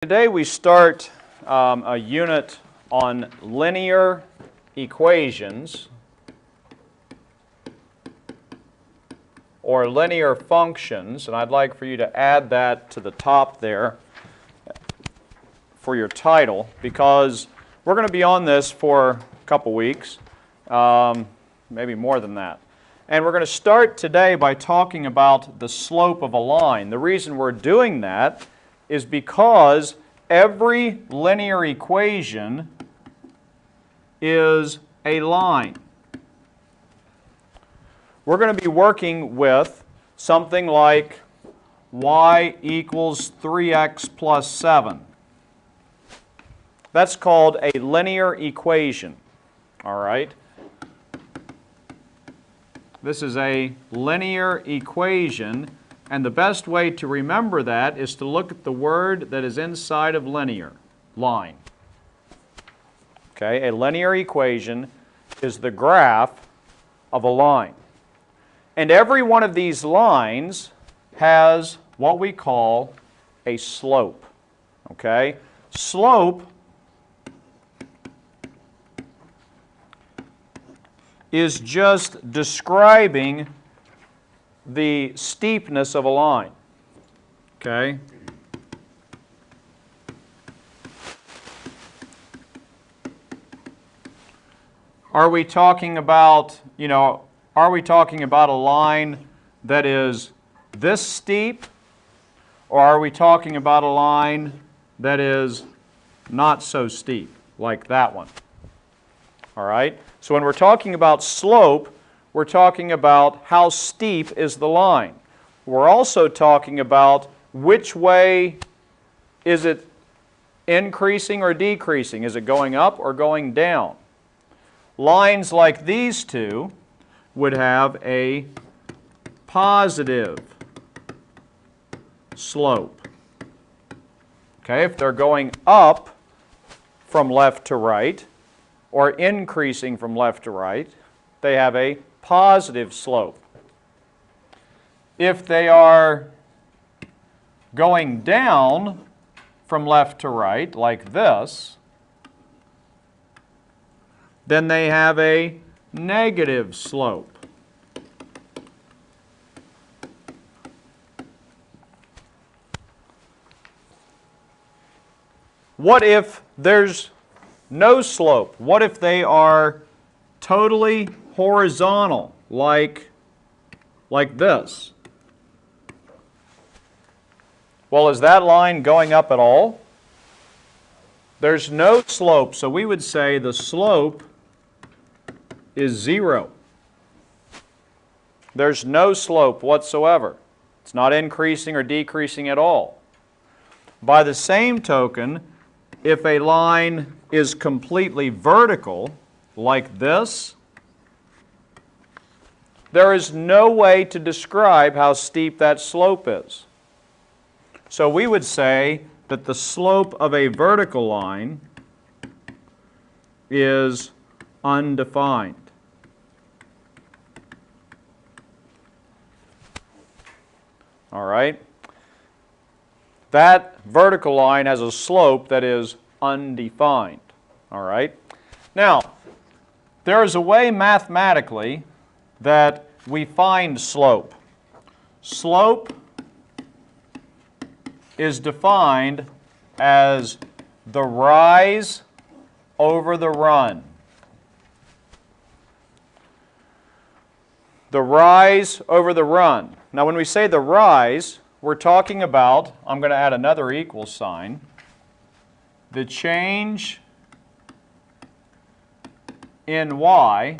Today we start a unit on linear equations or linear functions, and I'd like for you to add that to the top there for your title, because we're going to be on this for a couple weeks, maybe more than that. And we're going to start today by talking about the slope of a line. The reason we're doing that is because every linear equation is a line. We're going to be working with something like y equals 3x plus 7. That's called a linear equation. All right? This is a linear equation. And the best way to remember that is to look at the word that is inside of linear, line. Okay, a linear equation is the graph of a line. And every one of these lines has what we call a slope. Okay? Slope is just describing the steepness of a line. Okay? Are we talking about, are we talking about a line that is this steep, or are we talking about a line that is not so steep, like that one? All right? So when we're talking about slope, we're talking about how steep is the line. We're also talking about which way is it increasing or decreasing. Is it going up or going down? Lines like these two would have a positive slope. Okay, if they're going up from left to right or increasing from left to right, they have a positive slope. If they are going down from left to right, like this, then they have a negative slope. What if there's no slope? What if they are totally horizontal, like this? Well, is that line going up at all? There's no slope, so we would say the slope is 0. There's no slope whatsoever. It's not increasing or decreasing at all. By the same token, if a line is completely vertical, like this, there is no way to describe how steep that slope is. So we would say that the slope of a vertical line is undefined. All right? That vertical line has a slope that is undefined. All right? Now, there is a way mathematically that we find slope. Slope is defined as the rise over the run. The rise over the run. Now, when we say the rise, we're talking about, I'm going to add another equal sign, the change in y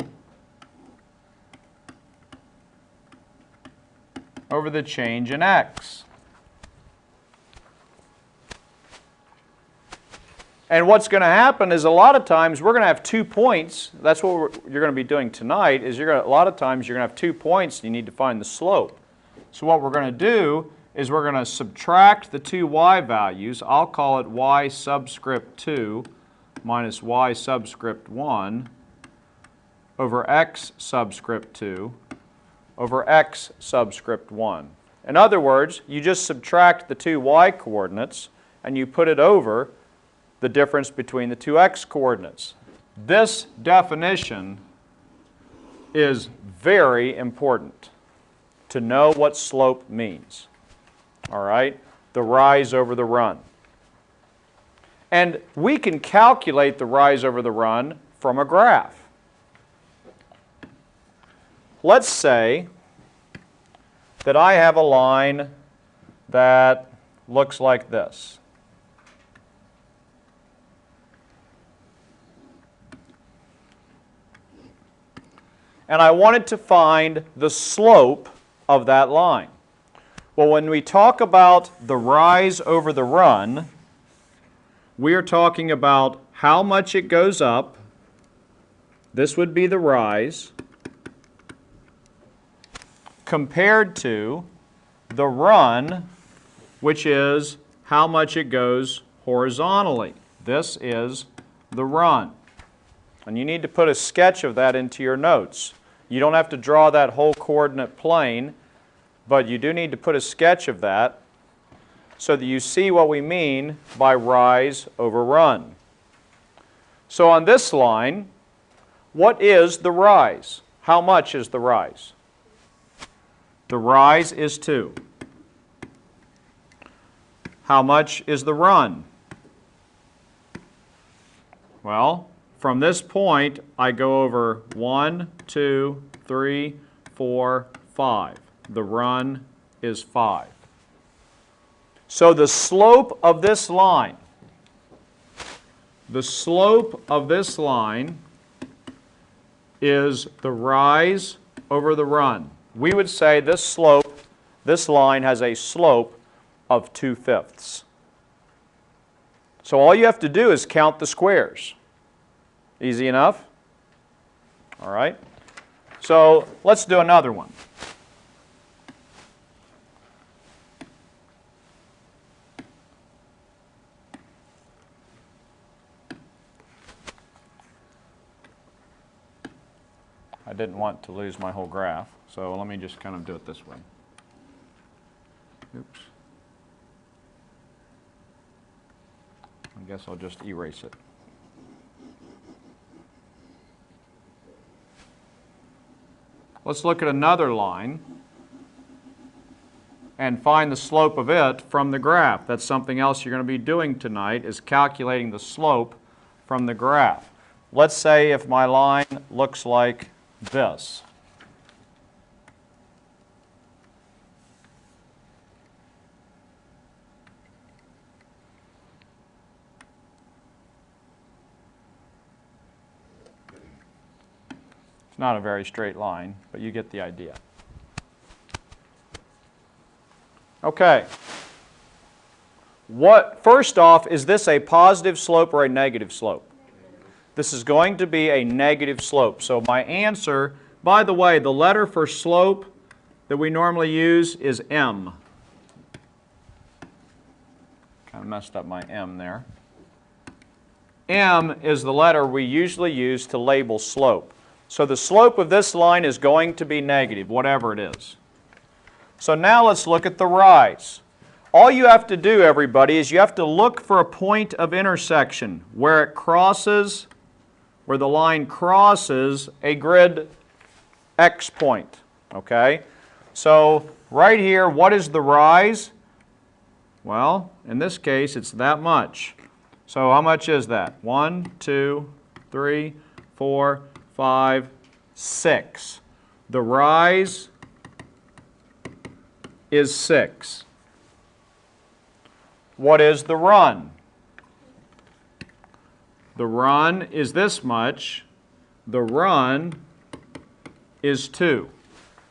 over the change in x. And what's going to happen is a lot of times we're going to have 2 points. That's what you're going to be doing tonight, is a lot of times you're going to have 2 points and you need to find the slope. So what we're going to do is we're going to subtract the two y values. I'll call it y subscript 2 minus y subscript 1 over x subscript 2 over x subscript 1. In other words, you just subtract the two y coordinates and you put it over the difference between the two x coordinates. This definition is very important to know what slope means. All right? The rise over the run. And we can calculate the rise over the run from a graph. Let's say that I have a line that looks like this. And I wanted to find the slope of that line. Well, when we talk about the rise over the run, we are talking about how much it goes up. This would be the rise, compared to the run, which is how much it goes horizontally. This is the run. And you need to put a sketch of that into your notes. You don't have to draw that whole coordinate plane, but you do need to put a sketch of that so that you see what we mean by rise over run. So on this line, what is the rise? How much is the rise? The rise is 2. How much is the run? Well, from this point, I go over 1, 2, 3, 4, 5. The run is 5. So the slope of this line, is the rise over the run. We would say this line has a slope of 2/5. So all you have to do is count the squares. Easy enough? All right. So let's do another one. I didn't want to lose my whole graph, so let me just kind of do it this way. Oops. I guess I'll just erase it. Let's look at another line and find the slope of it from the graph. That's something else you're going to be doing tonight, is calculating the slope from the graph. Let's say if my line looks like this. It's not a very straight line, but you get the idea. Okay. First off, is this a positive slope or a negative slope? This is going to be a negative slope. So my answer, by the way, the letter for slope that we normally use is M. Kind of messed up my M there. M is the letter we usually use to label slope. So the slope of this line is going to be negative, whatever it is. So now let's look at the rise. All you have to do, everybody, is you have to look for a point of intersection where it crosses, where the line crosses a grid X point. Okay? So right here, what is the rise? Well, in this case, it's that much. So how much is that? 1, 2, 3, 4, 5, 6. The rise is 6. What is the run? The run is this much. The run is 2.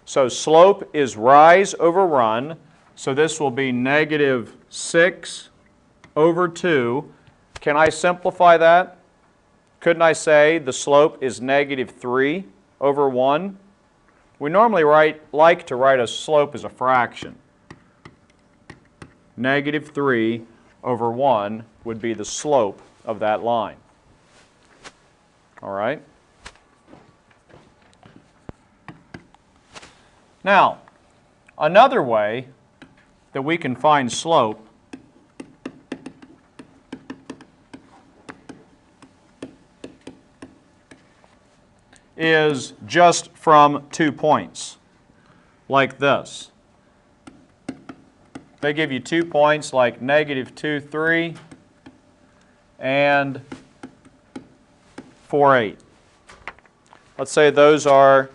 So slope is rise over run. So this will be negative 6 over 2. Can I simplify that? Couldn't I say the slope is negative 3 over 1? We normally like to write a slope as a fraction. Negative 3 over 1 would be the slope of that line. All right? Now, another way that we can find slope is just from 2 points, like this. They give you 2 points like -2, 3, and 4, 8. Let's say those are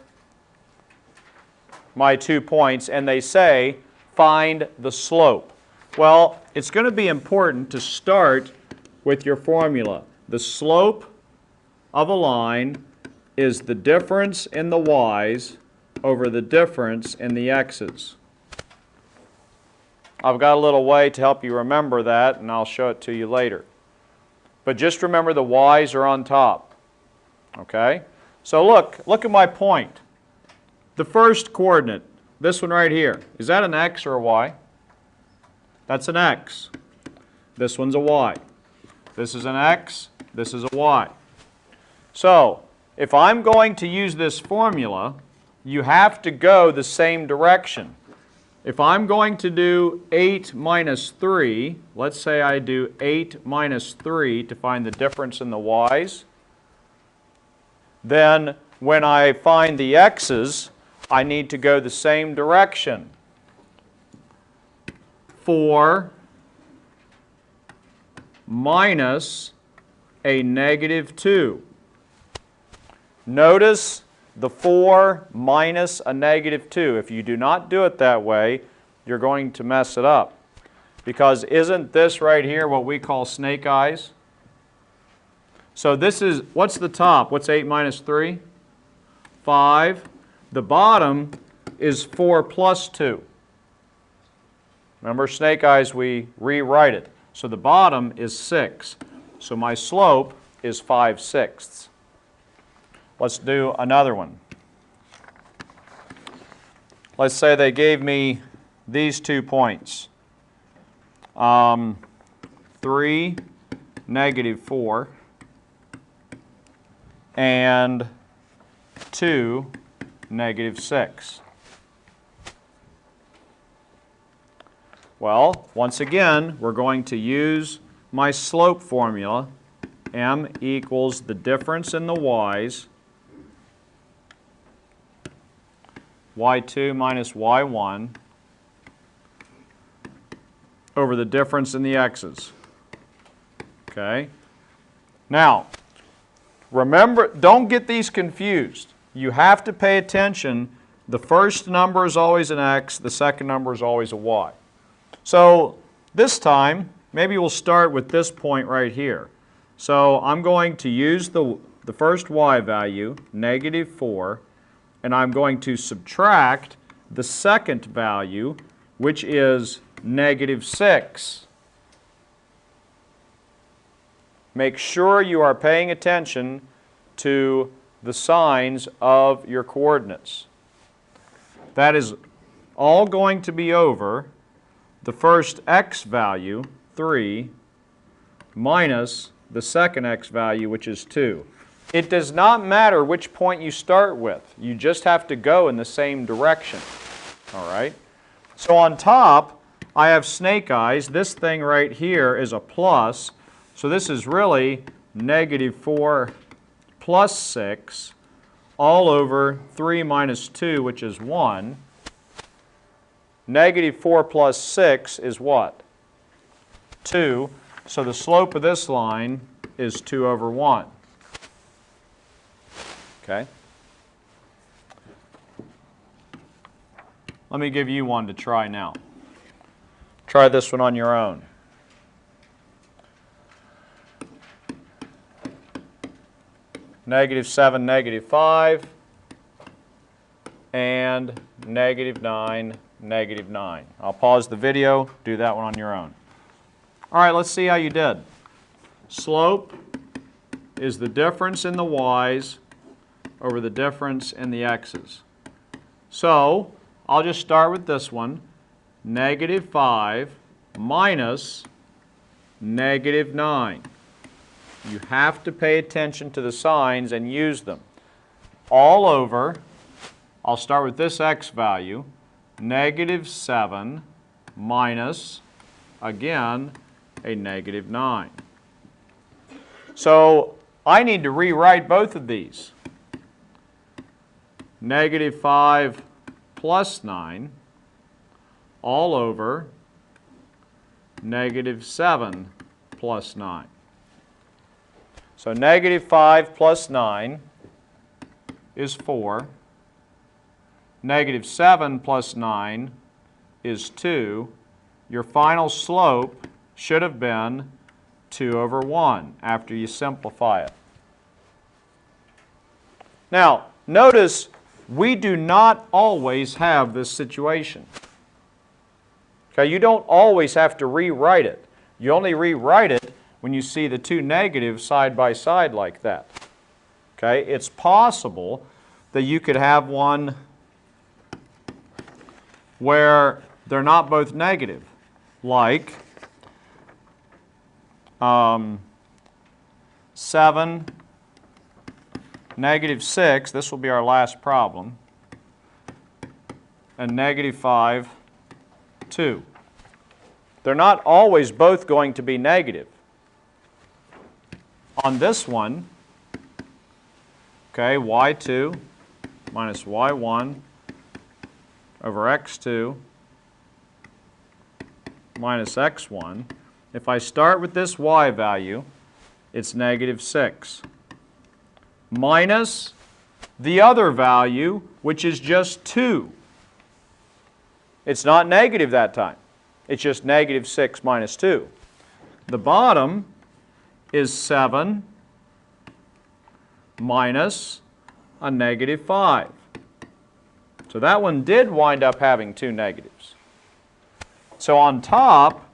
my 2 points, and they say, find the slope. Well, it's going to be important to start with your formula. The slope of a line is the difference in the y's over the difference in the x's. I've got a little way to help you remember that, and I'll show it to you later. But just remember the y's are on top. Okay? So look at my point. The first coordinate, this one right here, is that an x or a y? That's an x. This one's a y. This is an x, this is a y. So, if I'm going to use this formula, you have to go the same direction. If I'm going to do 8 minus 3, let's say I do 8 minus 3 to find the difference in the y's, then when I find the x's, I need to go the same direction. 4 minus a -2. Notice the 4 minus a -2. If you do not do it that way, you're going to mess it up. Because isn't this right here what we call snake eyes? So this is, what's the top? What's 8 minus 3? 5. The bottom is 4 plus 2. Remember, snake eyes, we rewrite it. So the bottom is 6. So my slope is 5/6. Let's do another one. Let's say they gave me these 2 points. 3, -4, and 2, -6. Well, once again, we're going to use my slope formula. M equals the difference in the y's, y2 minus y1, over the difference in the x's. Okay? Now, remember, don't get these confused. You have to pay attention. The first number is always an x, the second number is always a y. So this time, maybe we'll start with this point right here. So I'm going to use the first y value, -4, and I'm going to subtract the second value, which is -6. Make sure you are paying attention to the signs of your coordinates. That is all going to be over the first x value, 3, minus the second x value, which is 2. It does not matter which point you start with. You just have to go in the same direction. All right? So on top, I have snake eyes. This thing right here is a plus. So this is really -4 plus 6 all over 3 minus 2, which is 1. -4 plus 6 is what? 2. So the slope of this line is 2 over 1. Okay? Let me give you one to try now. Try this one on your own. -7, -5, and -9, -9. I'll pause the video, do that one on your own. All right, let's see how you did. Slope is the difference in the y's over the difference in the x's. So I'll just start with this one. -5 minus -9. You have to pay attention to the signs and use them. All over, I'll start with this x value, -7 minus, again, a -9. So I need to rewrite both of these. negative 5 plus 9 all over negative 7 plus 9. So negative 5 plus 9 is 4. Negative 7 plus 9 is 2. Your final slope should have been 2 over 1 after you simplify it. Now, notice we do not always have this situation. Okay, you don't always have to rewrite it. You only rewrite it when you see the two negatives side by side like that. Okay, it's possible that you could have one where they're not both negative, like 7, negative 6, this will be our last problem, and negative 5, 2. They're not always both going to be negative. On this one, okay, y2 minus y1 over x2 minus x1. If I start with this y value, it's negative 6. Minus the other value, which is just 2. It's not negative that time. It's just negative 6 minus 2. The bottom is 7 minus a negative 5. So that one did wind up having two negatives. So on top,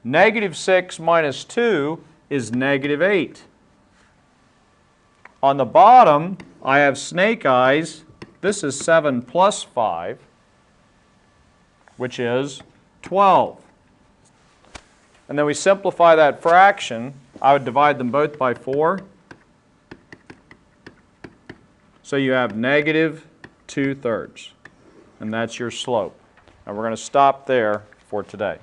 negative 6 minus 2 is negative 8. On the bottom, I have snake eyes. This is 7 plus 5, which is 12. And then we simplify that fraction. I would divide them both by 4. So you have negative 2/3. And that's your slope. And we're going to stop there for today.